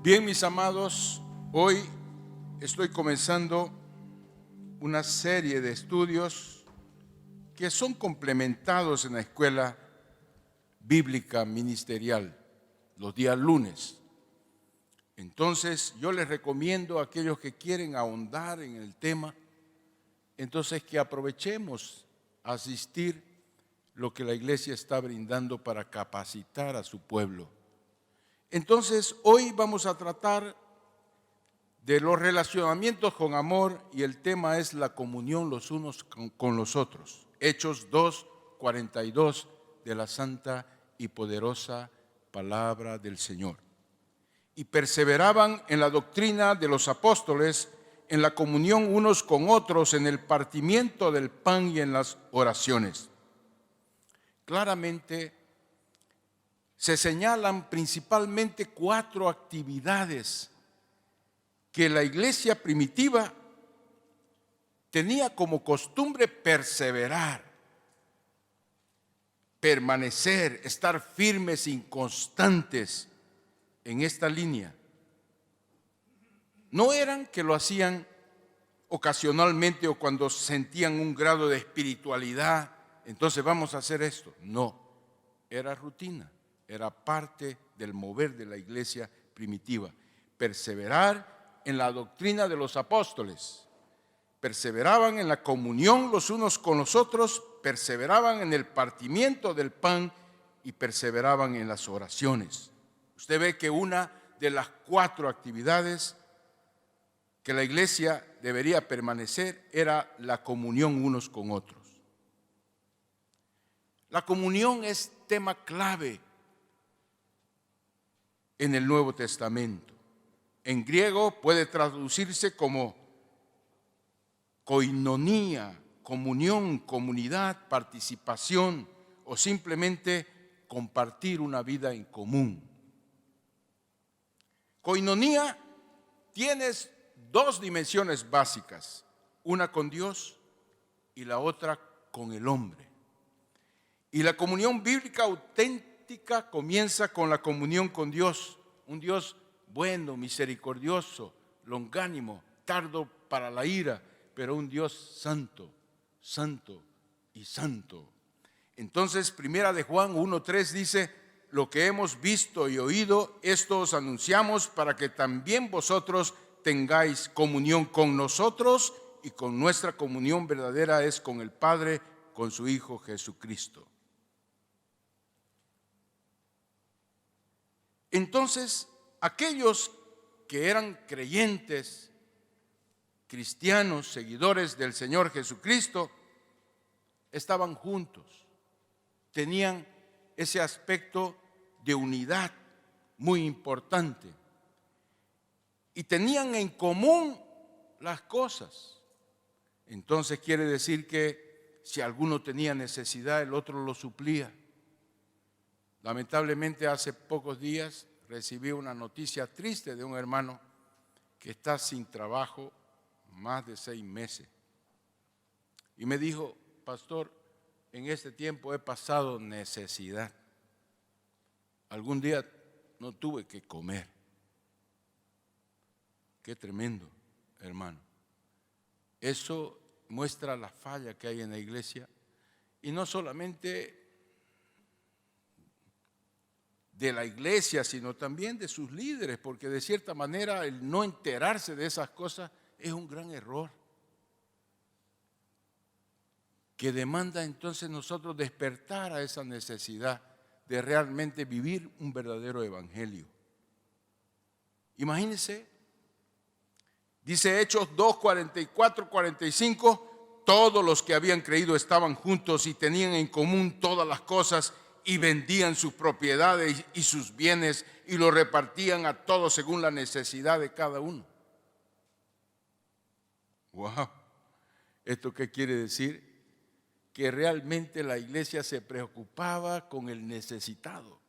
Bien, mis amados, hoy estoy comenzando una serie de estudios que son complementados en la escuela bíblica ministerial los días lunes. Entonces, yo les recomiendo a aquellos que quieren ahondar en el tema, entonces que aprovechemos a asistir lo que la iglesia está brindando para capacitar a su pueblo. Entonces, hoy vamos a tratar de los relacionamientos con amor y el tema es la comunión los unos con los otros. Hechos 2:42 de la santa y poderosa palabra del Señor. Y perseveraban en la doctrina de los apóstoles, en la comunión unos con otros, en el partimiento del pan y en las oraciones. Claramente se señalan principalmente 4 actividades que la iglesia primitiva tenía como costumbre perseverar, permanecer, estar firmes y constantes en esta línea. No eran que lo hacían ocasionalmente o cuando sentían un grado de espiritualidad, entonces vamos a hacer esto. No, era rutina, era parte del mover de la iglesia primitiva. Perseverar en la doctrina de los apóstoles, perseveraban en la comunión los unos con los otros, perseveraban en el partimiento del pan y perseveraban en las oraciones. Usted ve que una de las 4 actividades que la iglesia debería permanecer era la comunión unos con otros. La comunión es tema clave en el Nuevo Testamento. En griego puede traducirse como koinonía, comunión, comunidad, participación o simplemente compartir una vida en común. Koinonía tiene 2 dimensiones básicas, una con Dios y la otra con el hombre. Y la comunión bíblica auténtica comienza con la comunión con Dios, un Dios bueno, misericordioso, longánimo, tardo para la ira, pero un Dios santo, santo y santo. Entonces, primera de Juan 1:3 dice: lo que hemos visto y oído, esto os anunciamos para que también vosotros tengáis comunión con nosotros, y con nuestra comunión verdadera es con el Padre, con su Hijo Jesucristo. Entonces, aquellos que eran creyentes, cristianos, seguidores del Señor Jesucristo, estaban juntos, tenían ese aspecto de unidad muy importante y tenían en común las cosas. Entonces quiere decir que si alguno tenía necesidad, el otro lo suplía. Lamentablemente hace pocos días recibí una noticia triste de un hermano que está sin trabajo más de 6 meses. Y me dijo: pastor, en este tiempo he pasado necesidad. Algún día no tuve que comer. Qué tremendo, hermano. Eso muestra la falla que hay en la iglesia, y no solamente de la iglesia, sino también de sus líderes, porque de cierta manera el no enterarse de esas cosas es un gran error, que demanda entonces nosotros despertar a esa necesidad de realmente vivir un verdadero evangelio. Imagínense, dice Hechos 2:44-45, todos los que habían creído estaban juntos y tenían en común todas las cosas, y vendían sus propiedades y sus bienes y lo repartían a todos según la necesidad de cada uno. Wow, ¿esto qué quiere decir? Que realmente la iglesia se preocupaba con el necesitado,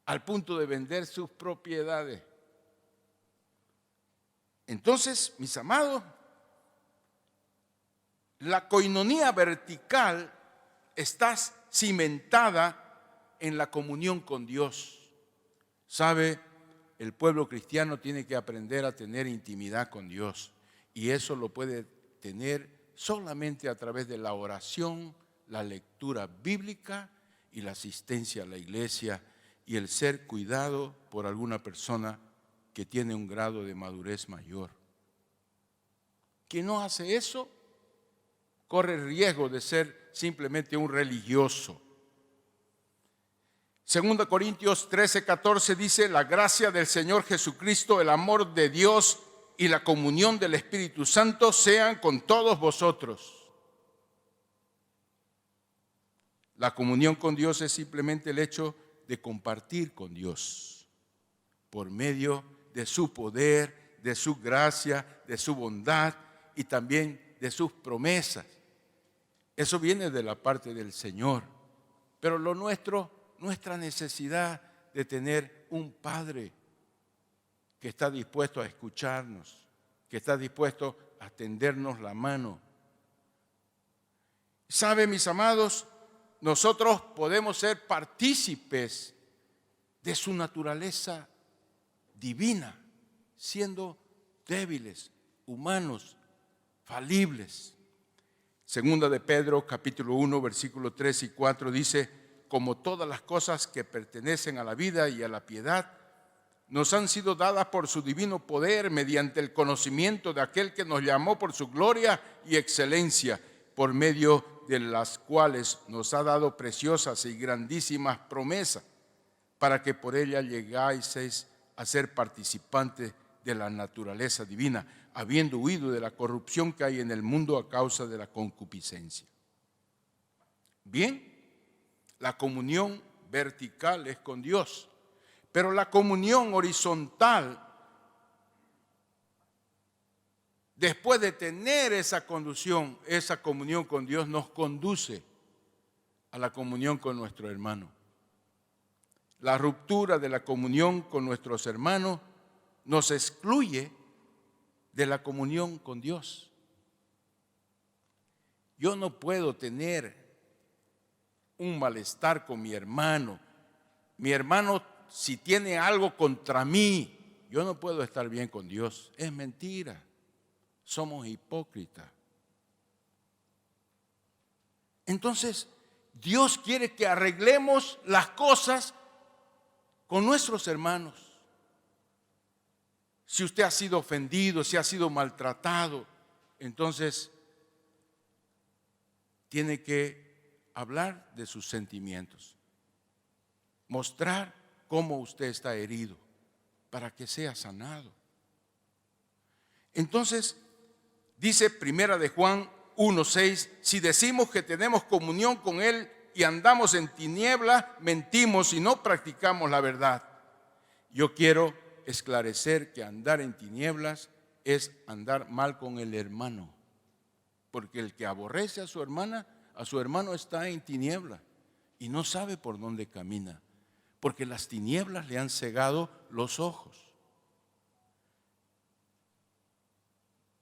al punto de vender sus propiedades. Entonces, mis amados, la koinonía vertical está cimentada en la comunión con Dios. ¿Sabe? el pueblo cristiano tiene que aprender a tener intimidad con Dios. Y eso lo puede tener solamente a través de la oración, la lectura bíblica y la asistencia a la iglesia y el ser cuidado por alguna persona que tiene un grado de madurez mayor. Quien no hace eso corre el riesgo de ser simplemente un religioso. 2 Corintios 13:14 dice: la gracia del Señor Jesucristo, el amor de Dios y la comunión del Espíritu Santo sean con todos vosotros. La comunión con Dios es simplemente el hecho de compartir con Dios por medio de su poder, de su gracia, de su bondad y también de sus promesas. Eso viene de la parte del Señor. Pero lo nuestro, nuestra necesidad de tener un Padre que está dispuesto a escucharnos, que está dispuesto a tendernos la mano. ¿Sabe, mis amados? Nosotros podemos ser partícipes de su naturaleza divina, siendo débiles, humanos, falibles. Segunda de Pedro, capítulo 1, versículos 3 y 4 dice: como todas las cosas que pertenecen a la vida y a la piedad, nos han sido dadas por su divino poder mediante el conocimiento de aquel que nos llamó por su gloria y excelencia, por medio de las cuales nos ha dado preciosas y grandísimas promesas, para que por ella llegáis a ser participantes de la naturaleza divina, habiendo huido de la corrupción que hay en el mundo a causa de la concupiscencia. Bien, la comunión vertical es con Dios, pero la comunión horizontal, después de tener esa comunión con Dios, nos conduce a la comunión con nuestro hermano. La ruptura de la comunión con nuestros hermanos nos excluye de la comunión con Dios. Yo no puedo tener un malestar con mi hermano. Mi hermano, si tiene algo contra mí, yo no puedo estar bien con Dios. Es mentira. Somos hipócritas. Entonces, Dios quiere que arreglemos las cosas con nuestros hermanos. Si usted ha sido ofendido, si ha sido maltratado, entonces tiene que hablar de sus sentimientos, mostrar cómo usted está herido para que sea sanado. Entonces, dice Primera de Juan 1:6, si decimos que tenemos comunión con Él y andamos en tinieblas, mentimos y no practicamos la verdad. Yo quiero esclarecer que andar en tinieblas es andar mal con el hermano, porque el que aborrece a su hermano está en tinieblas y no sabe por dónde camina, porque las tinieblas le han cegado los ojos.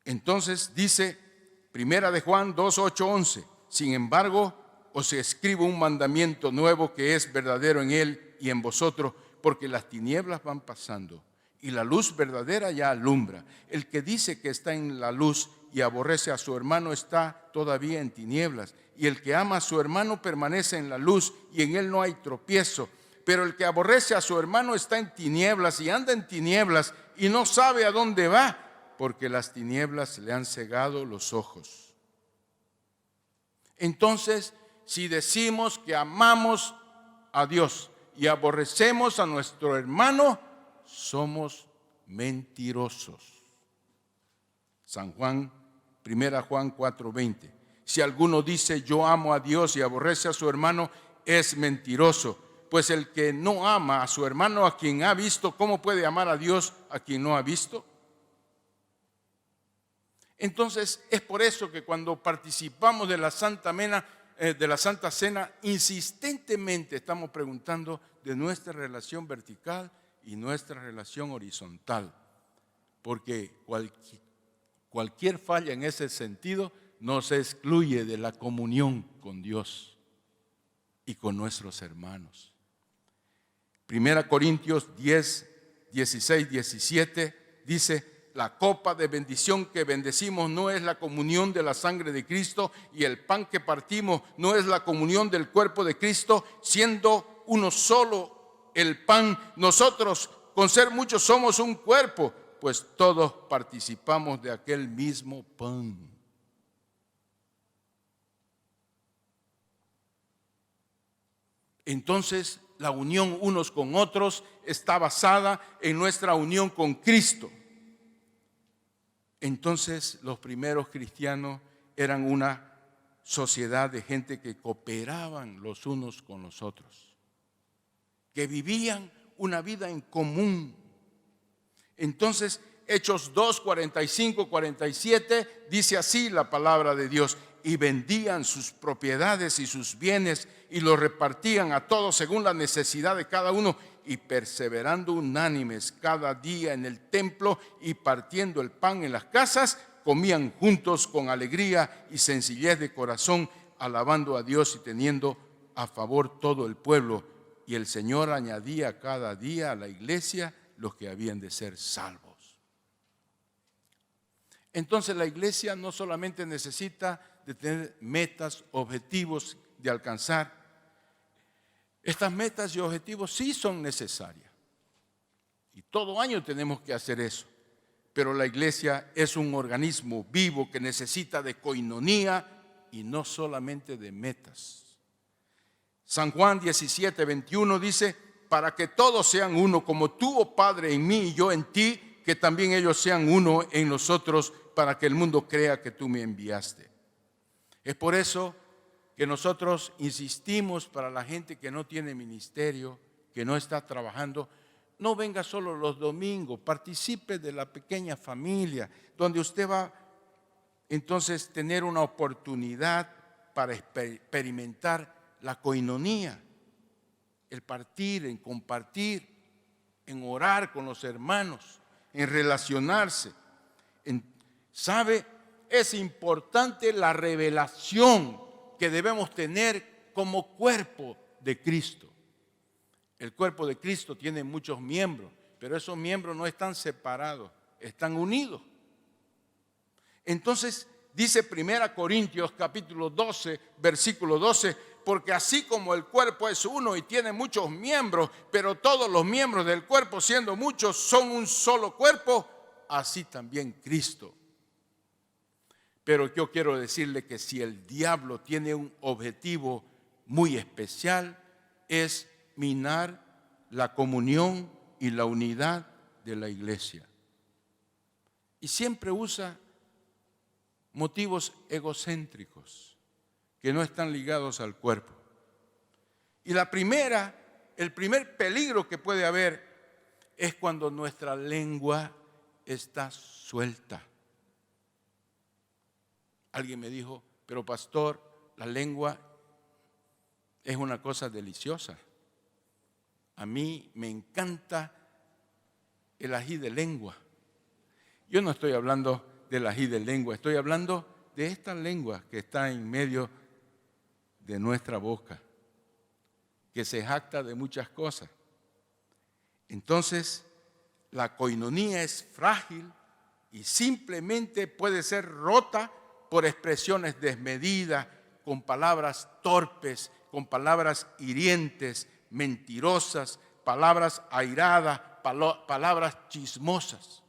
Entonces dice Primera de Juan 2:8-11, sin embargo, os escribo un mandamiento nuevo que es verdadero en Él y en vosotros, porque las tinieblas van pasando y la luz verdadera ya alumbra. El que dice que está en la luz y aborrece a su hermano está todavía en tinieblas, y el que ama a su hermano permanece en la luz y en él no hay tropiezo. Pero el que aborrece a su hermano está en tinieblas y anda en tinieblas y no sabe a dónde va, porque las tinieblas le han cegado los ojos. Entonces, si decimos que amamos a Dios y aborrecemos a nuestro hermano, somos mentirosos. Primera Juan 4:20. Si alguno dice yo amo a Dios y aborrece a su hermano, es mentiroso. Pues el que no ama a su hermano a quien ha visto, ¿cómo puede amar a Dios a quien no ha visto? Entonces, es por eso que cuando participamos de la Santa Cena, insistentemente estamos preguntando de nuestra relación vertical y nuestra relación horizontal, porque cualquier falla en ese sentido nos excluye de la comunión con Dios y con nuestros hermanos. 1 Corintios 10, 16, 17, dice: la copa de bendición que bendecimos no es la comunión de la sangre de Cristo, y el pan que partimos no es la comunión del cuerpo de Cristo. Siendo uno solo el pan, nosotros con ser muchos somos un cuerpo, pues todos participamos de aquel mismo pan. Entonces, la unión unos con otros está basada en nuestra unión con Cristo. Entonces, los primeros cristianos eran una sociedad de gente que cooperaban los unos con los otros, que vivían una vida en común. Entonces, Hechos 2, 45, 47, dice así la palabra de Dios: y vendían sus propiedades y sus bienes y los repartían a todos según la necesidad de cada uno, y perseverando unánimes cada día en el templo y partiendo el pan en las casas, comían juntos con alegría y sencillez de corazón, alabando a Dios y teniendo a favor todo el pueblo. Y el Señor añadía cada día a la iglesia los que habían de ser salvos. Entonces, la iglesia no solamente necesita de tener metas, objetivos de alcanzar. Estas metas y objetivos sí son necesarias, y todo año tenemos que hacer eso. Pero la iglesia es un organismo vivo que necesita de coinonía y no solamente de metas. San Juan 17, 21 dice: para que todos sean uno, como tú, oh Padre, en mí y yo en ti, que también ellos sean uno en nosotros, para que el mundo crea que tú me enviaste. Es por eso que nosotros insistimos para la gente que no tiene ministerio, que no está trabajando: no venga solo los domingos, participe de la pequeña familia, donde usted va entonces tener una oportunidad para experimentar la coinonía, el partir, en compartir, en orar con los hermanos, en relacionarse. ¿Sabe? Es importante la revelación que debemos tener como cuerpo de Cristo. El cuerpo de Cristo tiene muchos miembros, pero esos miembros no están separados, están unidos. Entonces, dice 1 Corintios capítulo 12, versículo 12: porque así como el cuerpo es uno y tiene muchos miembros, pero todos los miembros del cuerpo, siendo muchos, son un solo cuerpo, así también Cristo. Pero yo quiero decirle que si el diablo tiene un objetivo muy especial, es minar la comunión y la unidad de la iglesia. Y siempre usa motivos egocéntricos que no están ligados al cuerpo. Y el primer peligro que puede haber es cuando nuestra lengua está suelta. Alguien me dijo: pero pastor, la lengua es una cosa deliciosa. A mí me encanta el ají de lengua. Yo no estoy hablando del ají de lengua, estoy hablando de esta lengua que está en medio de nuestra boca, que se jacta de muchas cosas. Entonces, la coinonía es frágil y simplemente puede ser rota por expresiones desmedidas, con palabras torpes, con palabras hirientes, mentirosas, palabras airadas, palabras chismosas.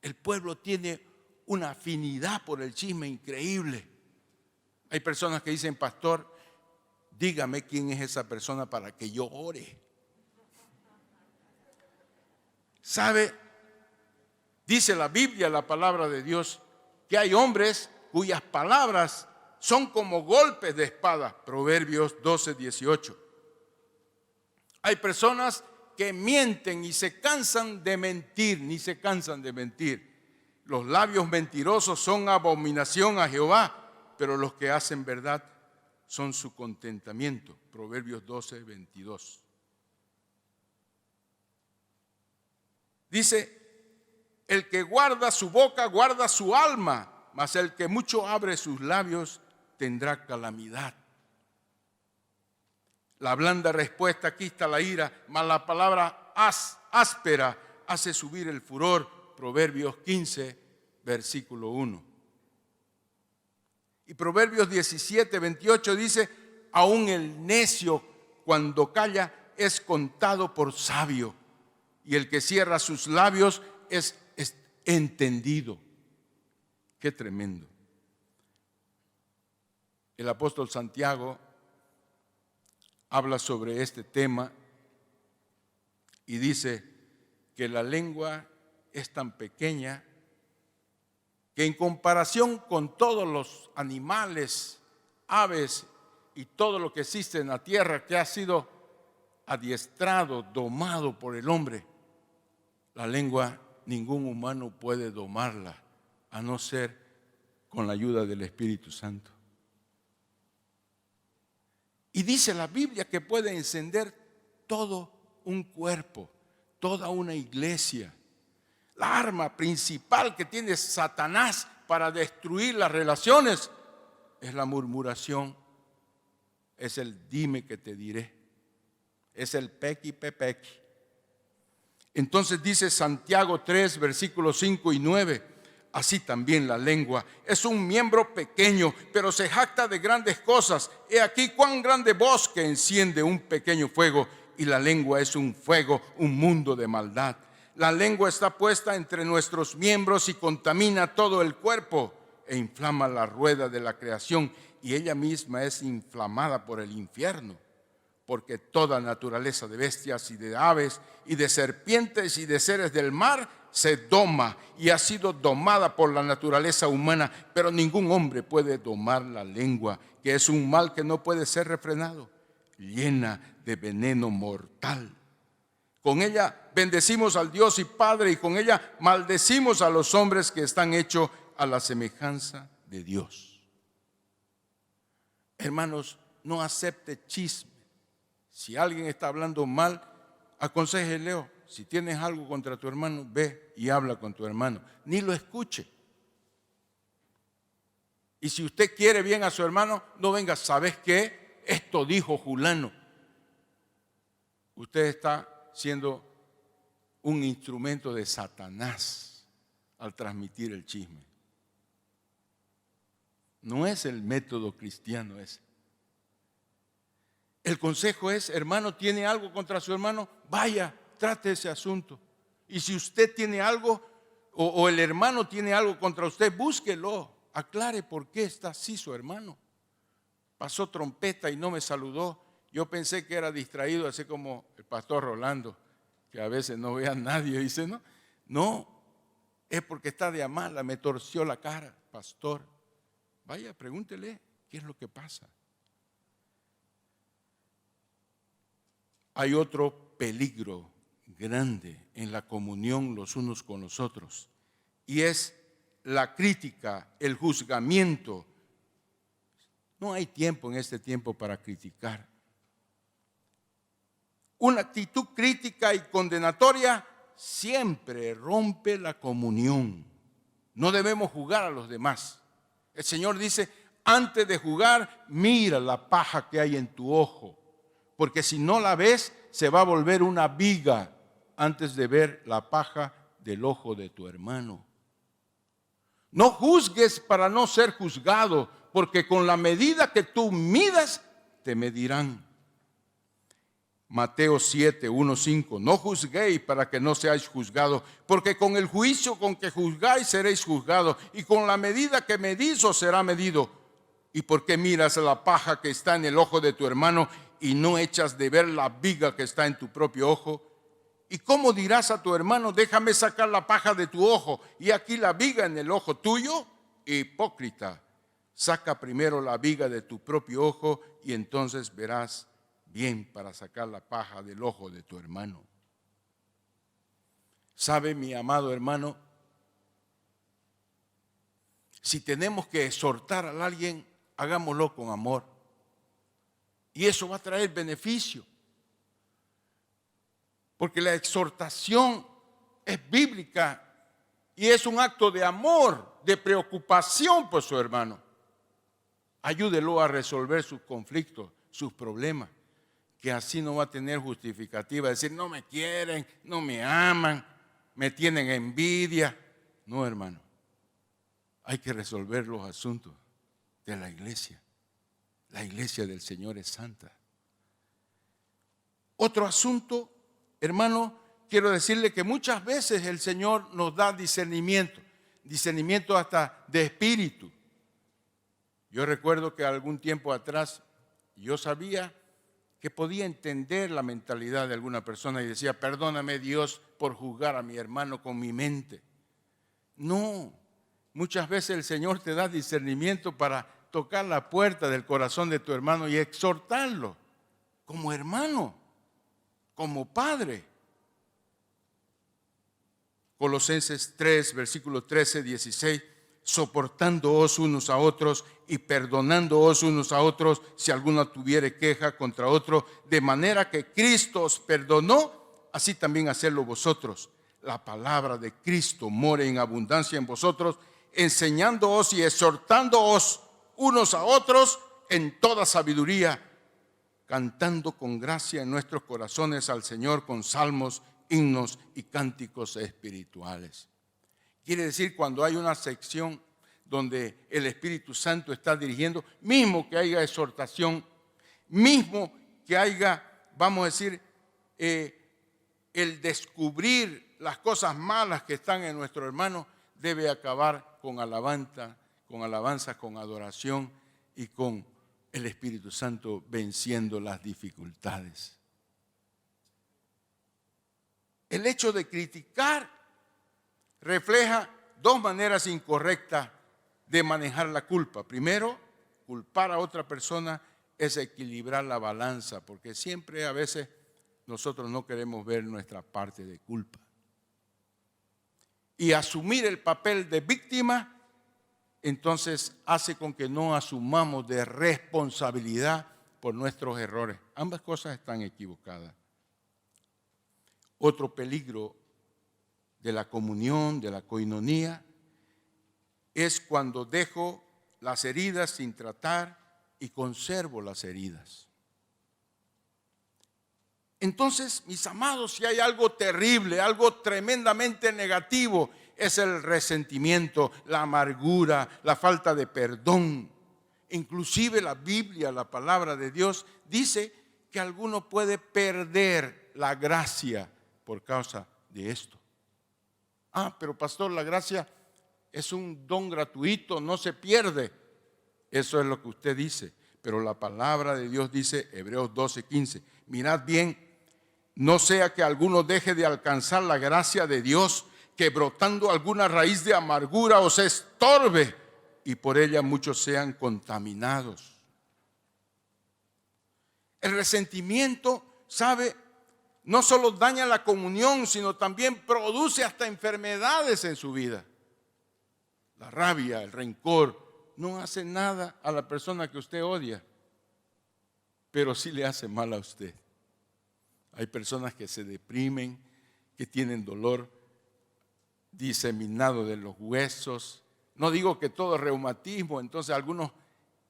El pueblo tiene una afinidad por el chisme increíble. Hay personas que dicen: pastor, dígame quién es esa persona para que yo ore. ¿Sabe? Dice la Biblia, la palabra de Dios, que hay hombres cuyas palabras son como golpes de espada. Proverbios 12, 18. Hay personas que mienten y se cansan de mentir, ni se cansan de mentir. Los labios mentirosos son abominación a Jehová, pero los que hacen verdad son su contentamiento. Proverbios 12, 22. Dice: el que guarda su boca guarda su alma, mas el que mucho abre sus labios tendrá calamidad. La blanda respuesta quita la ira, mas la palabra áspera hace subir el furor. Proverbios 15, versículo 1. Y Proverbios 17, 28 dice: aún el necio cuando calla es contado por sabio, y el que cierra sus labios es entendido. Qué tremendo. El apóstol Santiago habla sobre este tema y dice que la lengua es tan pequeña que en comparación con todos los animales, aves y todo lo que existe en la tierra que ha sido adiestrado, domado por el hombre, la lengua ningún humano puede domarla a no ser con la ayuda del Espíritu Santo. Y dice la Biblia que puede encender todo un cuerpo, toda una iglesia. La arma principal que tiene Satanás para destruir las relaciones es la murmuración, es el dime que te diré, es el pequi pepequi. Entonces dice Santiago 3, versículos 5 y 9. Así también la lengua es un miembro pequeño, pero se jacta de grandes cosas. He aquí cuán grande bosque enciende un pequeño fuego, y la lengua es un fuego, un mundo de maldad. La lengua está puesta entre nuestros miembros y contamina todo el cuerpo e inflama la rueda de la creación, y ella misma es inflamada por el infierno. Porque toda naturaleza de bestias y de aves y de serpientes y de seres del mar se doma y ha sido domada por la naturaleza humana, pero ningún hombre puede domar la lengua, que es un mal que no puede ser refrenado, llena de veneno mortal. Con ella bendecimos al Dios y Padre, y con ella maldecimos a los hombres que están hechos a la semejanza de Dios. Hermanos, no acepte chisme. Si alguien está hablando mal, aconséjele. Si tienes algo contra tu hermano, ve y habla con tu hermano. Ni lo escuche. Y si usted quiere bien a su hermano, no venga, ¿sabes qué? Esto dijo fulano. Usted está siendo un instrumento de Satanás al transmitir el chisme. No es el método cristiano ese. El consejo es: hermano, ¿tiene algo contra su hermano? Vaya, trate ese asunto. Y si usted tiene algo o el hermano tiene algo contra usted, búsquelo, aclare por qué está así su hermano. Pasó trompeta y no me saludó. Yo pensé que era distraído, así como el pastor Rolando, que a veces no ve a nadie. Dice, no, es porque está de mala, me torció la cara, pastor. Vaya, pregúntele qué es lo que pasa. Hay otro peligro grande en la comunión los unos con los otros, y es la crítica, el juzgamiento. No hay tiempo en este tiempo para criticar. Una actitud crítica y condenatoria siempre rompe la comunión. No debemos juzgar a los demás. El Señor dice: antes de juzgar, mira la paja que hay en tu ojo, porque si no la ves, se va a volver una viga antes de ver la paja del ojo de tu hermano. No juzgues para no ser juzgado, porque con la medida que tú midas, te medirán. Mateo 7, 1, 5. No juzguéis para que no seáis juzgados, porque con el juicio con que juzgáis seréis juzgados, y con la medida que medís os será medido. ¿Y por qué miras la paja que está en el ojo de tu hermano y no echas de ver la viga que está en tu propio ojo? ¿Y cómo dirás a tu hermano: déjame sacar la paja de tu ojo y aquí la viga en el ojo tuyo? Hipócrita, saca primero la viga de tu propio ojo y entonces verás bien para sacar la paja del ojo de tu hermano. ¿Sabe, mi amado hermano? Si tenemos que exhortar a alguien, hagámoslo con amor. Y eso va a traer beneficio. Porque la exhortación es bíblica y es un acto de amor, de preocupación por su hermano. Ayúdelo a resolver sus conflictos, sus problemas, que así no va a tener justificativa, decir: no me quieren, no me aman. me tienen envidia. No, hermano. Hay que resolver los asuntos de la iglesia. La iglesia del Señor es santa. Otro asunto, hermano, quiero decirle que muchas veces el Señor nos da discernimiento hasta de espíritu. Yo recuerdo que algún tiempo atrás yo sabía que podía entender la mentalidad de alguna persona y decía, perdóname Dios por juzgar a mi hermano con mi mente. No, muchas veces el Señor te da discernimiento para tocar la puerta del corazón de tu hermano y exhortarlo como hermano, como padre. Colosenses 3, versículo 13, 16, soportándoos unos a otros y perdonándoos unos a otros si alguno tuviere queja contra otro, de manera que Cristo os perdonó, así también hacedlo vosotros. La palabra de Cristo more en abundancia en vosotros, enseñándoos y exhortándoos unos a otros en toda sabiduría, cantando con gracia en nuestros corazones al Señor con salmos, himnos y cánticos espirituales. Quiere decir, cuando hay una sección donde el Espíritu Santo está dirigiendo, mismo que haya exhortación, mismo que haya, vamos a decir, el descubrir las cosas malas que están en nuestro hermano, debe acabar con alabanza, con adoración y con el Espíritu Santo venciendo las dificultades. El hecho de criticar refleja dos maneras incorrectas de manejar la culpa. Primero, culpar a otra persona es equilibrar la balanza, porque siempre a veces nosotros no queremos ver nuestra parte de culpa. Y asumir el papel de víctima, entonces hace con que no asumamos de responsabilidad por nuestros errores. Ambas cosas están equivocadas. Otro peligro de la comunión, de la coinonía, es cuando dejo las heridas sin tratar y conservo las heridas. Entonces, mis amados, si hay algo terrible, algo tremendamente negativo, es el resentimiento, la amargura, la falta de perdón. Inclusive la Biblia, la palabra de Dios, dice que alguno puede perder la gracia por causa de esto. Pero pastor, la gracia es un don gratuito, no se pierde. Eso es lo que usted dice. Pero la palabra de Dios dice, Hebreos 12:15, mirad bien, no sea que alguno deje de alcanzar la gracia de Dios, que brotando alguna raíz de amargura os estorbe y por ella muchos sean contaminados. El resentimiento, ¿sabe?, no solo daña la comunión, sino también produce hasta enfermedades en su vida. La rabia, el rencor, no hace nada a la persona que usted odia, pero sí le hace mal a usted. Hay personas que se deprimen, que tienen dolor diseminado de los huesos. No digo que todo es reumatismo, entonces algunos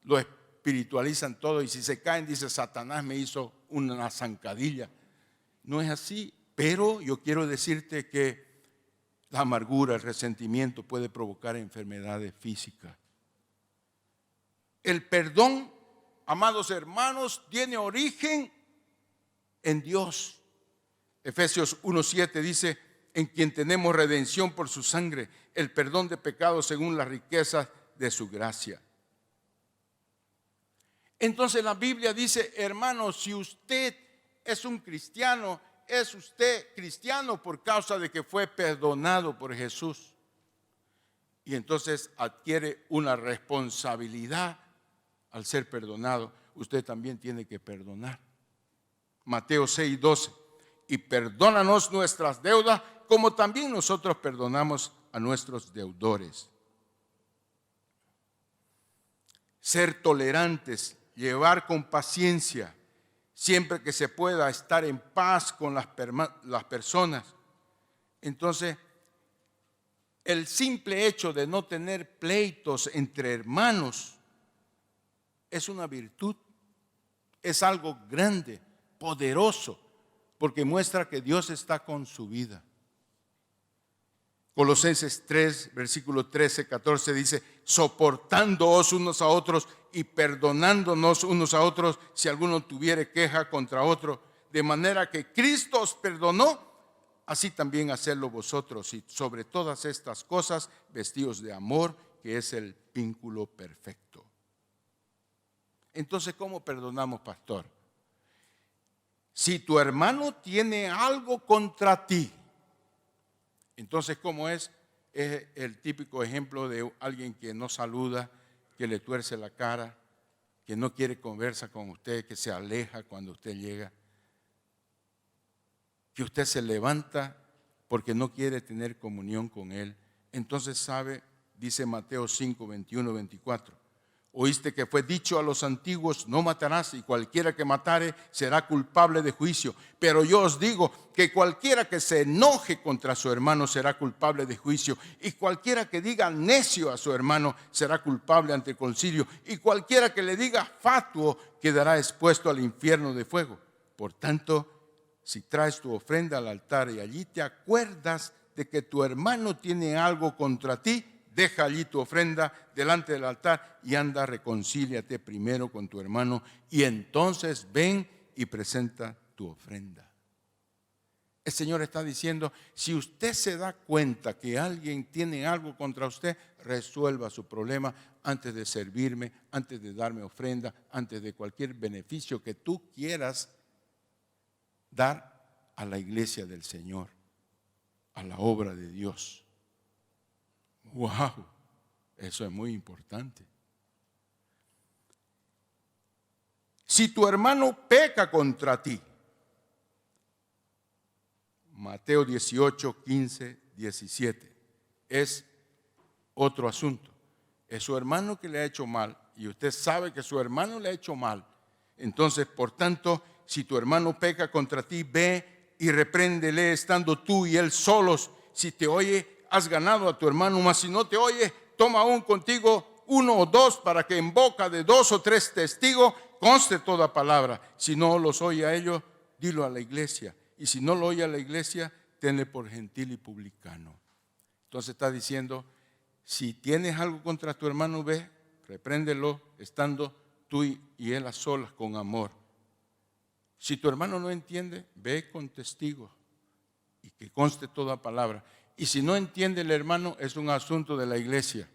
lo espiritualizan todo y si se caen dice Satanás me hizo una zancadilla. No es así, pero yo quiero decirte que la amargura, el resentimiento puede provocar enfermedades físicas. El perdón, amados hermanos, tiene origen en Dios. Efesios 1:7 dice, en quien tenemos redención por su sangre, el perdón de pecados según las riquezas de su gracia. Entonces la Biblia dice, hermanos, si usted es un cristiano, es usted cristiano por causa de que fue perdonado por Jesús. Y entonces adquiere una responsabilidad al ser perdonado. Usted también tiene que perdonar. Mateo 6:12. Y perdónanos nuestras deudas como también nosotros perdonamos a nuestros deudores. Ser tolerantes, llevar con paciencia, siempre que se pueda estar en paz con las personas. Entonces, el simple hecho de no tener pleitos entre hermanos es una virtud, es algo grande, poderoso, porque muestra que Dios está con su vida. Colosenses 3, versículo 13, 14 dice, soportándoos unos a otros y perdonándonos unos a otros si alguno tuviere queja contra otro, de manera que Cristo os perdonó, así también hacedlo vosotros, y sobre todas estas cosas vestidos de amor, que es el vínculo perfecto. Entonces, ¿cómo perdonamos, pastor? Si tu hermano tiene algo contra ti, entonces, ¿cómo es? Es el típico ejemplo de alguien que no saluda, que le tuerce la cara, que no quiere conversar con usted, que se aleja cuando usted llega, que usted se levanta porque no quiere tener comunión con él. Entonces sabe, dice Mateo 5, 21, 24, oíste que fue dicho a los antiguos, no matarás, y cualquiera que matare será culpable de juicio. Pero yo os digo que cualquiera que se enoje contra su hermano será culpable de juicio, y cualquiera que diga necio a su hermano será culpable ante el concilio, y cualquiera que le diga fatuo quedará expuesto al infierno de fuego. Por tanto, si traes tu ofrenda al altar y allí te acuerdas de que tu hermano tiene algo contra ti, deja allí tu ofrenda delante del altar y anda, reconcíliate primero con tu hermano y entonces ven y presenta tu ofrenda. El Señor está diciendo, si usted se da cuenta que alguien tiene algo contra usted, resuelva su problema antes de servirme, antes de darme ofrenda, antes de cualquier beneficio que tú quieras dar a la iglesia del Señor, a la obra de Dios. ¡Wow! Eso es muy importante. Si tu hermano peca contra ti, Mateo 18, 15, 17, es otro asunto. Es su hermano que le ha hecho mal y usted sabe que su hermano le ha hecho mal. Entonces, por tanto, si tu hermano peca contra ti, ve y repréndele estando tú y él solos. Si te oye, has ganado a tu hermano, mas si no te oye, toma aún contigo uno o dos para que en boca de 2 o 3 testigos conste toda palabra. Si no los oye a ellos, dilo a la iglesia. Y si no lo oye a la iglesia, tenle por gentil y publicano. Entonces está diciendo, si tienes algo contra tu hermano, ve, repréndelo estando tú y él a solas con amor. Si tu hermano no entiende, ve con testigos y que conste toda palabra. Y si no entiende el hermano, es un asunto de la iglesia.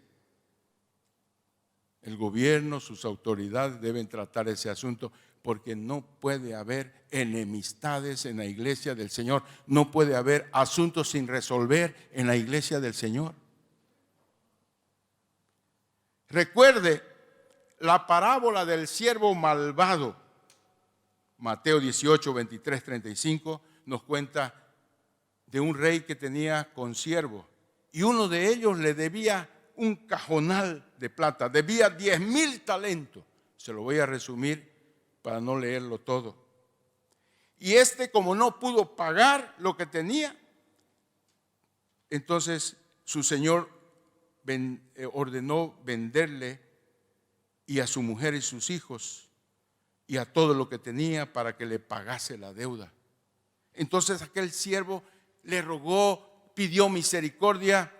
El gobierno, sus autoridades deben tratar ese asunto porque no puede haber enemistades en la iglesia del Señor. No puede haber asuntos sin resolver en la iglesia del Señor. Recuerde la parábola del siervo malvado. Mateo 18, 23, 35 nos cuenta de un rey que tenía consiervos y uno de ellos le debía un cajonal de plata, debía 10,000 talentos. Se lo voy a resumir para no leerlo todo. Y como no pudo pagar lo que tenía, entonces su señor ordenó venderle y a su mujer y sus hijos y a todo lo que tenía para que le pagase la deuda. Entonces aquel siervo le rogó, pidió misericordia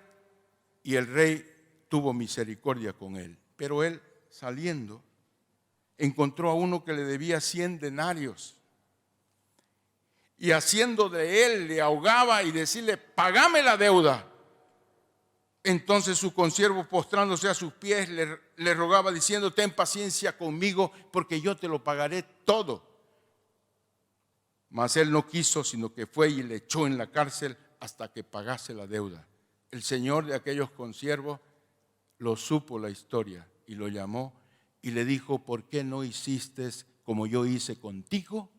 y el rey tuvo misericordia con él. Pero él, saliendo, encontró a uno que le debía 100 denarios y haciendo de él le ahogaba y decirle, págame la deuda. Entonces su consiervo, postrándose a sus pies, le rogaba diciendo, ten paciencia conmigo porque yo te lo pagaré todo. Mas él no quiso, sino que fue y le echó en la cárcel hasta que pagase la deuda. El señor de aquellos consiervos lo supo la historia y lo llamó y le dijo, ¿por qué no hiciste como yo hice contigo?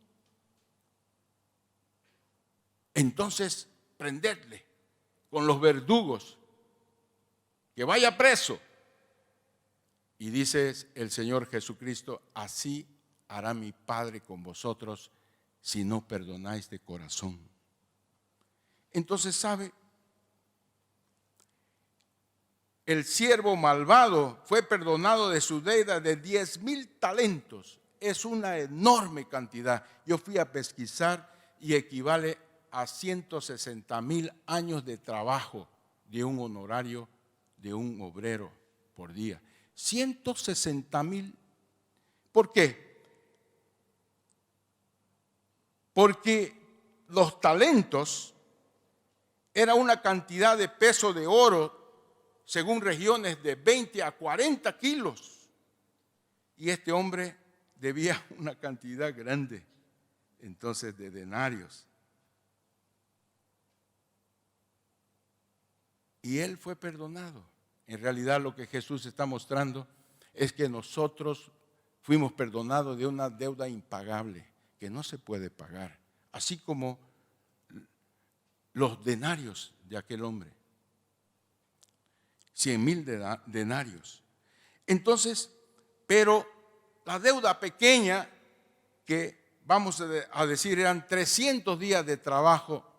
Entonces, prenderle con los verdugos, que vaya preso. Y dice el Señor Jesucristo, así hará mi Padre con vosotros si no perdonáis de corazón. Entonces, ¿sabe? El siervo malvado fue perdonado de su deuda de 10,000 talentos. Es una enorme cantidad. Yo fui a pesquisar y equivale a 160,000 años de trabajo de un honorario de un obrero por día. 160,000. ¿Por qué? Porque los talentos era una cantidad de peso de oro, según regiones, de 20 a 40 kilos. Y este hombre debía una cantidad grande, entonces, de denarios. Y él fue perdonado. En realidad lo que Jesús está mostrando es que nosotros fuimos perdonados de una deuda impagable que no se puede pagar, así como los denarios de aquel hombre, 100,000 denarios. Entonces, pero la deuda pequeña, que vamos a decir eran 300 días de trabajo,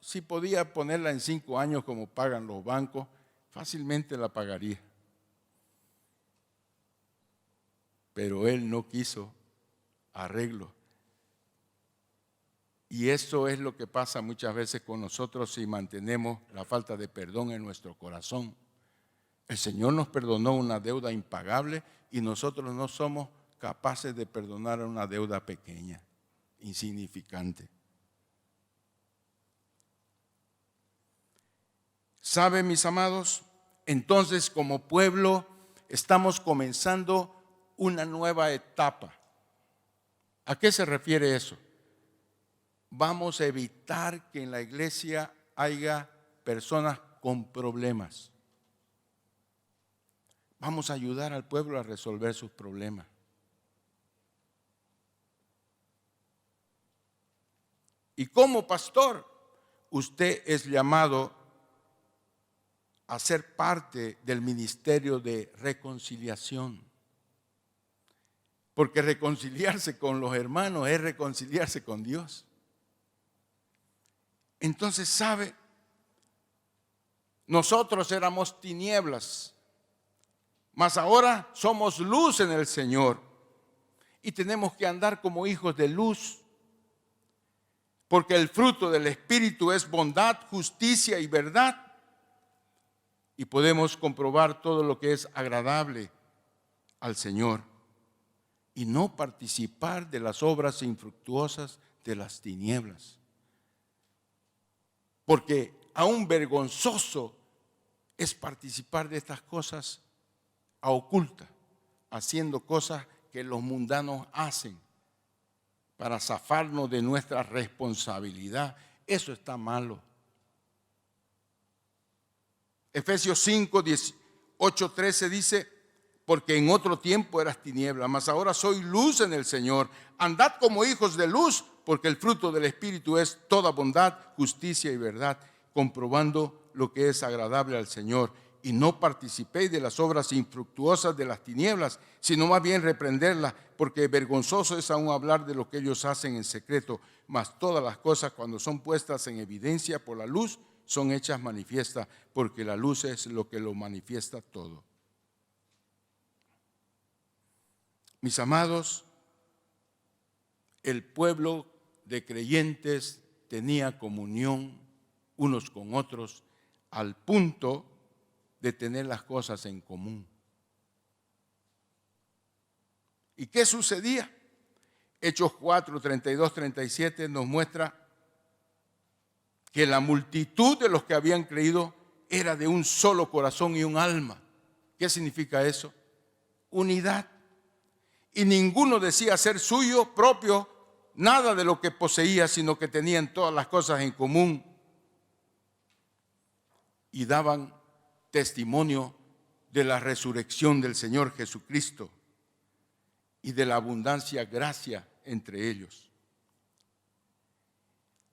si podía ponerla en 5 años como pagan los bancos, fácilmente la pagaría. Pero él no quiso arreglo. Y eso es lo que pasa muchas veces con nosotros si mantenemos la falta de perdón en nuestro corazón. El Señor nos perdonó una deuda impagable y nosotros no somos capaces de perdonar una deuda pequeña, insignificante. ¿Saben, mis amados? Entonces, como pueblo, estamos comenzando una nueva etapa. ¿A qué se refiere eso? Vamos a evitar que en la iglesia haya personas con problemas. Vamos a ayudar al pueblo a resolver sus problemas. Y como pastor, usted es llamado a ser parte del ministerio de reconciliación. Porque reconciliarse con los hermanos es reconciliarse con Dios. Entonces, ¿sabe? Nosotros éramos tinieblas, mas ahora somos luz en el Señor. Y tenemos que andar como hijos de luz. Porque el fruto del Espíritu es bondad, justicia y verdad. Y podemos comprobar todo lo que es agradable al Señor. Y no participar de las obras infructuosas de las tinieblas. Porque aún vergonzoso es participar de estas cosas a oculta, haciendo cosas que los mundanos hacen para zafarnos de nuestra responsabilidad. Eso está malo. Efesios 5, 18, 13 dice: porque en otro tiempo eras tiniebla, mas ahora soy luz en el Señor. Andad como hijos de luz, porque el fruto del Espíritu es toda bondad, justicia y verdad, comprobando lo que es agradable al Señor. Y no participéis de las obras infructuosas de las tinieblas, sino más bien reprenderlas, porque vergonzoso es aún hablar de lo que ellos hacen en secreto. Mas todas las cosas, cuando son puestas en evidencia por la luz, son hechas manifiestas, porque la luz es lo que lo manifiesta todo. Mis amados, el pueblo de creyentes tenía comunión unos con otros al punto de tener las cosas en común. ¿Y qué sucedía? Hechos 4, 32, 37 nos muestra que la multitud de los que habían creído era de un solo corazón y un alma. ¿Qué significa eso? Unidad. Y ninguno decía ser suyo propio nada de lo que poseía, sino que tenían todas las cosas en común y daban testimonio de la resurrección del Señor Jesucristo y de la abundancia gracia entre ellos.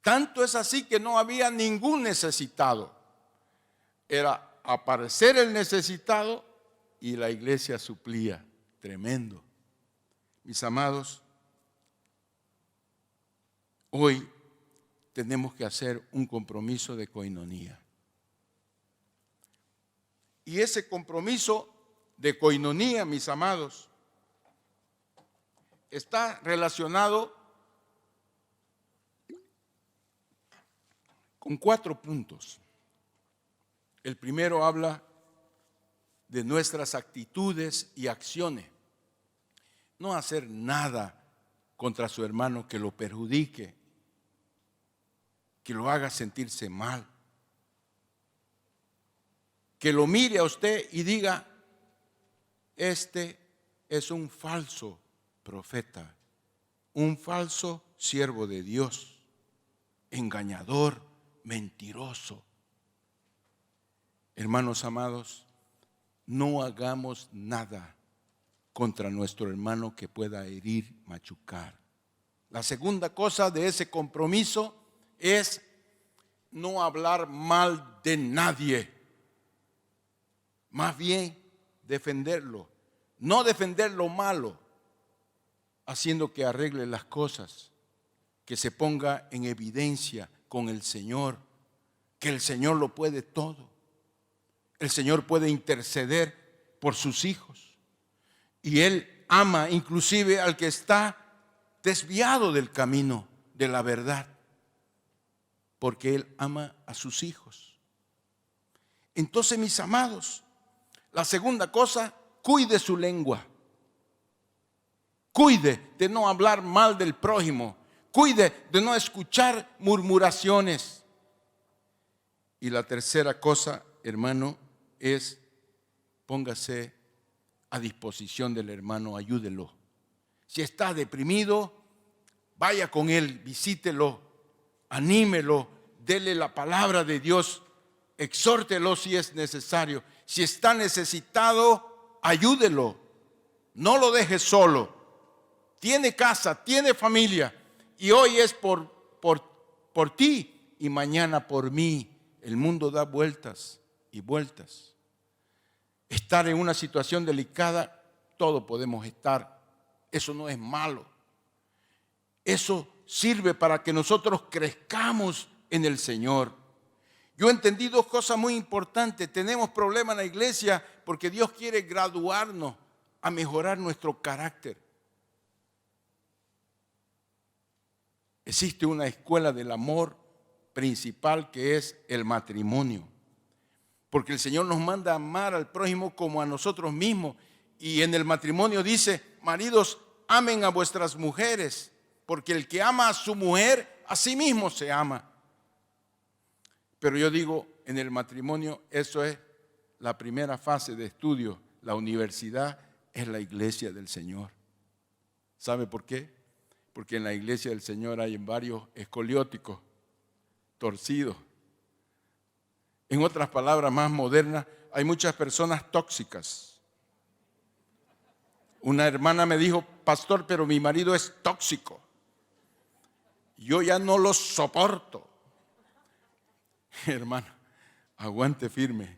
Tanto es así que no había ningún necesitado. Era aparecer el necesitado y la iglesia suplía. Tremendo. Mis amados, hoy tenemos que hacer un compromiso de coinonía. Y ese compromiso de coinonía, mis amados, está relacionado con 4 puntos. El primero habla de nuestras actitudes y acciones. No hacer nada contra su hermano que lo perjudique, que lo haga sentirse mal. Que lo mire a usted y diga, este es un falso profeta, un falso siervo de Dios, engañador, mentiroso. Hermanos amados, no hagamos nada contra nuestro hermano que pueda herir, machucar. La segunda cosa de ese compromiso es no hablar mal de nadie, más bien defenderlo, no defender lo malo, haciendo que arregle las cosas, que se ponga en evidencia con el Señor, que el Señor lo puede todo. El Señor puede interceder por sus hijos. Y Él ama inclusive al que está desviado del camino de la verdad, porque Él ama a sus hijos. Entonces, mis amados, la segunda cosa, cuide su lengua. Cuide de no hablar mal del prójimo. Cuide de no escuchar murmuraciones. Y la tercera cosa, hermano, es póngase a disposición del hermano, ayúdelo. Si está deprimido, vaya con él, visítelo, anímelo, dele la palabra de Dios, exhórtelo si es necesario. Si está necesitado, ayúdelo, no lo deje solo. Tiene casa, tiene familia, y hoy es por ti y mañana por mí. El mundo da vueltas y vueltas. Estar en una situación delicada, todos podemos estar. Eso no es malo. Eso sirve para que nosotros crezcamos en el Señor. Yo entendí dos cosas muy importantes. Tenemos problemas en la iglesia porque Dios quiere graduarnos a mejorar nuestro carácter. Existe una escuela del amor principal que es el matrimonio. Porque el Señor nos manda a amar al prójimo como a nosotros mismos. Y en el matrimonio dice, maridos, amen a vuestras mujeres, porque el que ama a su mujer, a sí mismo se ama. Pero yo digo, en el matrimonio, eso es la primera fase de estudio. La universidad es la iglesia del Señor. ¿Sabe por qué? Porque en la iglesia del Señor hay varios escolióticos, torcidos. En otras palabras más modernas, hay muchas personas tóxicas. Una hermana me dijo, pastor, pero mi marido es tóxico. Yo ya no lo soporto. Hermano, aguante firme.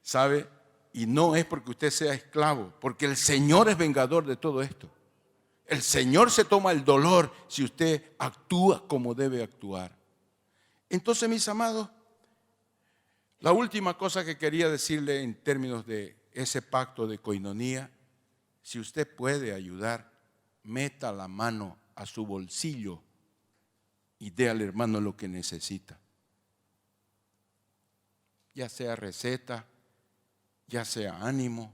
¿Sabe? Y no es porque usted sea esclavo, porque el Señor es vengador de todo esto. El Señor se toma el dolor si usted actúa como debe actuar. Entonces, mis amados, la última cosa que quería decirle en términos de ese pacto de coinonía, si usted puede ayudar, meta la mano a su bolsillo y dé al hermano lo que necesita. Ya sea receta, ya sea ánimo,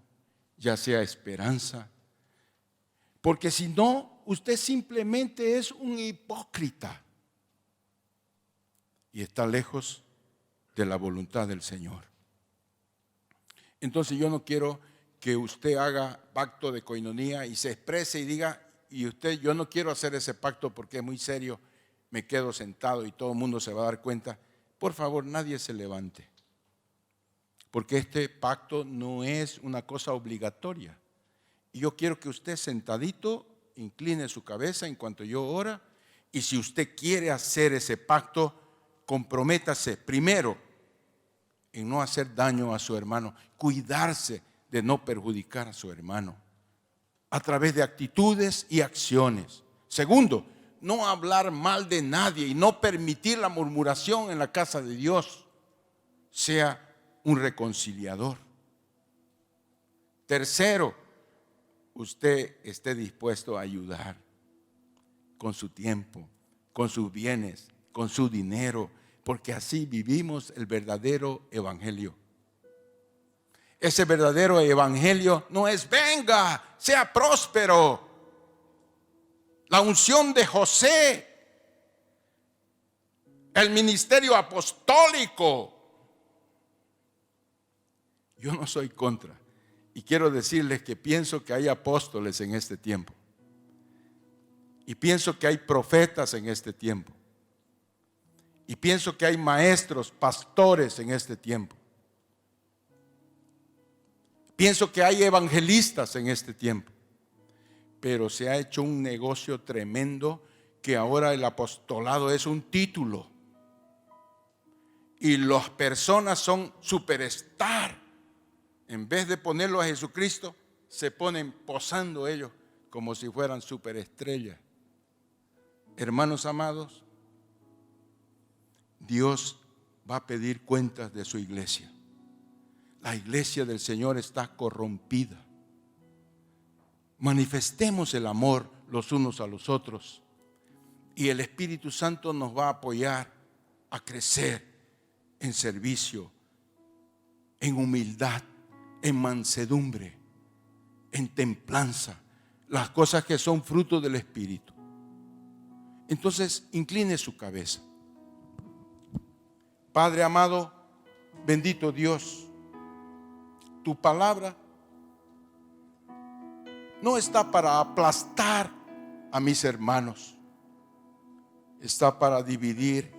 ya sea esperanza. Porque si no, usted simplemente es un hipócrita y está lejos de la voluntad del Señor. Entonces yo no quiero que usted haga pacto de coinonía y se exprese y diga, y usted, yo no quiero hacer ese pacto porque es muy serio, me quedo sentado y todo el mundo se va a dar cuenta. Por favor, nadie se levante, porque este pacto no es una cosa obligatoria. Y yo quiero que usted sentadito incline su cabeza en cuanto yo ora, y si usted quiere hacer ese pacto, comprométase primero en no hacer daño a su hermano, cuidarse de no perjudicar a su hermano a través de actitudes y acciones. Segundo, no hablar mal de nadie y no permitir la murmuración en la casa de Dios. Sea un reconciliador. Tercero, usted esté dispuesto a ayudar con su tiempo, con sus bienes, con su dinero, porque así vivimos el verdadero evangelio. Ese verdadero evangelio no es venga, sea próspero. La unción de José, el ministerio apostólico. Yo no soy contra. Y quiero decirles que pienso que hay apóstoles en este tiempo. Y pienso que hay profetas en este tiempo. Y pienso que hay maestros, pastores en este tiempo. Pienso que hay evangelistas en este tiempo. Pero se ha hecho un negocio tremendo que ahora el apostolado es un título. Y las personas son superstar. En vez de ponerlo a Jesucristo, se ponen posando ellos como si fueran superestrellas. Hermanos amados, Dios va a pedir cuentas de su iglesia. La iglesia del Señor está corrompida. Manifestemos el amor los unos a los otros y el Espíritu Santo nos va a apoyar a crecer en servicio, en humildad, en mansedumbre, en templanza, las cosas que son fruto del Espíritu. Entonces, incline su cabeza. Padre amado, bendito Dios, tu palabra no está para aplastar a mis hermanos, está para dividir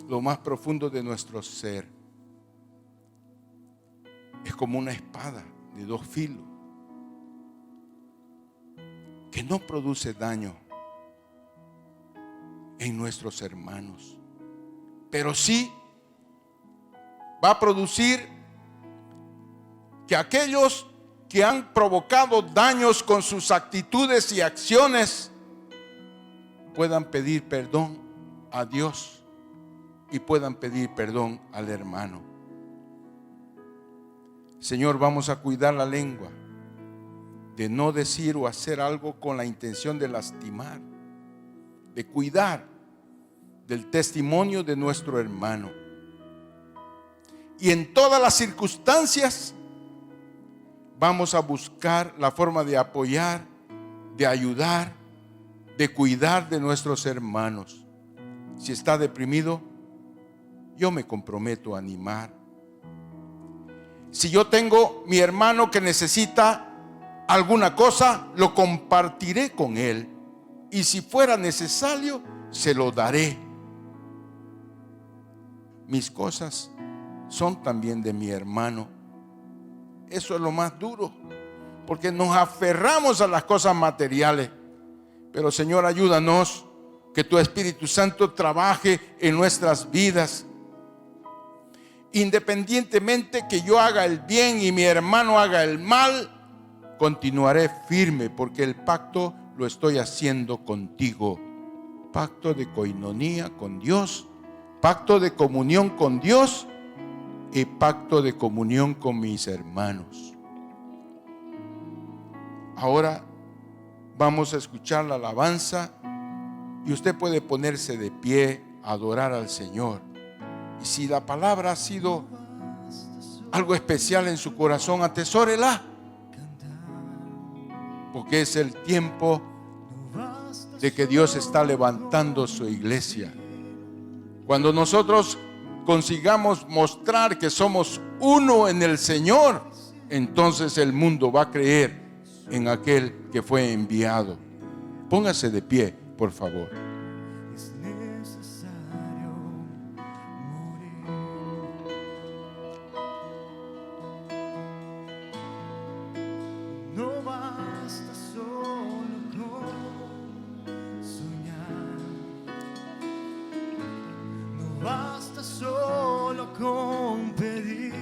lo más profundo de nuestro ser. Es como una espada de dos filos que no produce daño en nuestros hermanos, pero sí va a producir que aquellos que han provocado daños con sus actitudes y acciones puedan pedir perdón a Dios y puedan pedir perdón al hermano. Señor, vamos a cuidar la lengua de no decir o hacer algo con la intención de lastimar, de cuidar del testimonio de nuestro hermano. Y en todas las circunstancias vamos a buscar la forma de apoyar, de ayudar, de cuidar de nuestros hermanos. Si está deprimido, yo me comprometo a animar. Si yo tengo mi hermano que necesita alguna cosa, lo compartiré con él. Y si fuera necesario, se lo daré. Mis cosas son también de mi hermano. Eso es lo más duro, porque nos aferramos a las cosas materiales. Pero Señor, ayúdanos que tu Espíritu Santo trabaje en nuestras vidas. Independientemente que yo haga el bien y mi hermano haga el mal, continuaré firme, porque el pacto lo estoy haciendo contigo. Pacto de coinonía con Dios, pacto de comunión con Dios y pacto de comunión con mis hermanos. Ahora vamos a escuchar la alabanza y usted puede ponerse de pie a adorar al Señor. Y si la palabra ha sido algo especial en su corazón, atesórela, porque es el tiempo de que Dios está levantando su iglesia. Cuando nosotros consigamos mostrar que somos uno en el Señor, entonces el mundo va a creer en aquel que fue enviado. Póngase de pie, por favor. Es necesario morir. No basta solo con soñar. No basta solo con pedir.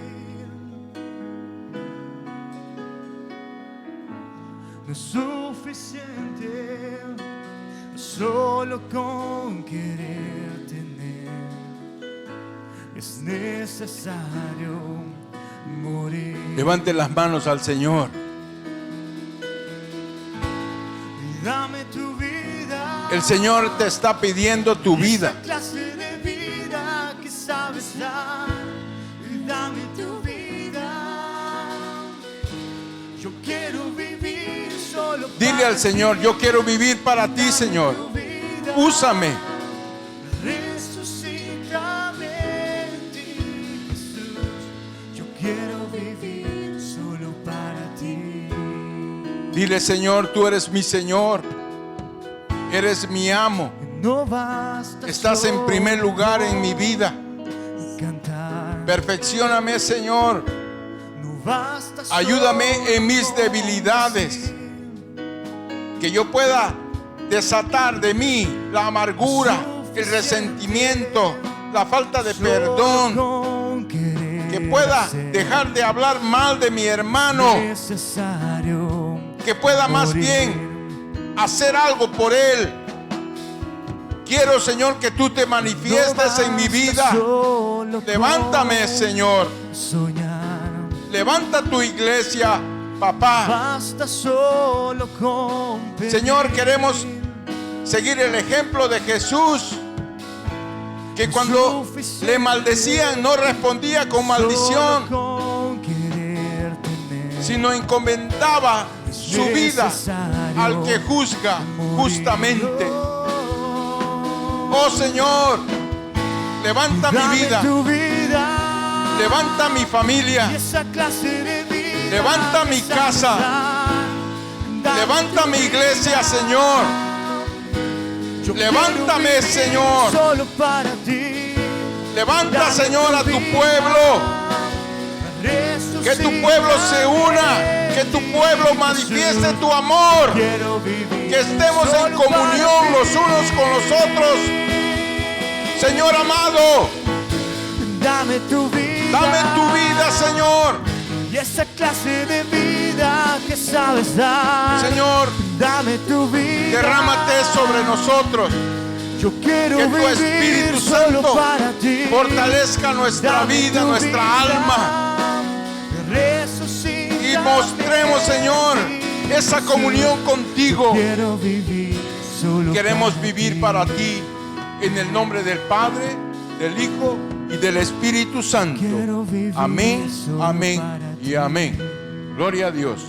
No es suficiente solo con querer tener. Es necesario morir. Levante las manos al Señor. Y dame tu vida. El Señor te está pidiendo tu vida. Esa clase de vida que sabes dar. Y dame tu vida. solo Dile al Señor, yo quiero vivir para ti, Señor. Úsame. Resucítame en ti, Jesús. Yo quiero vivir solo para ti. Dile, Señor, tú eres mi Señor. Eres mi amo. No basta Estás en primer lugar en mi vida. cantar. Perfeccióname, Señor. No basta Ayúdame en mis debilidades. Que yo pueda desatar de mí la amargura, el resentimiento, la falta de perdón. Que pueda dejar de hablar mal de mi hermano. Que pueda más bien hacer algo por él. Quiero, Señor, que tú te manifiestes en mi vida. Levántame, Señor. Levanta tu iglesia, papá. Señor, queremos seguir el ejemplo de Jesús, que cuando le maldecían no respondía con maldición, sino encomendaba su vida al que juzga justamente. Oh Señor, levanta mi vida, levanta mi familia, levanta mi casa, levanta mi iglesia, Señor. Levántame, Señor. Levanta, Señor, a tu pueblo. Que tu pueblo se una, que tu pueblo manifieste tu amor, que estemos en comunión los unos con los otros. Señor amado, dame tu vida, Señor. Y esa clase de vida que sabes dar. Señor, dame tu vida. Derrámate sobre nosotros. Yo quiero que tu Espíritu Santo para ti. Fortalezca nuestra vida, nuestra alma. Y mostremos, Señor, esa comunión contigo. Queremos vivir para ti, en el nombre del Padre, del Hijo y del Espíritu Santo. Amén, amén y amén. Gloria a Dios.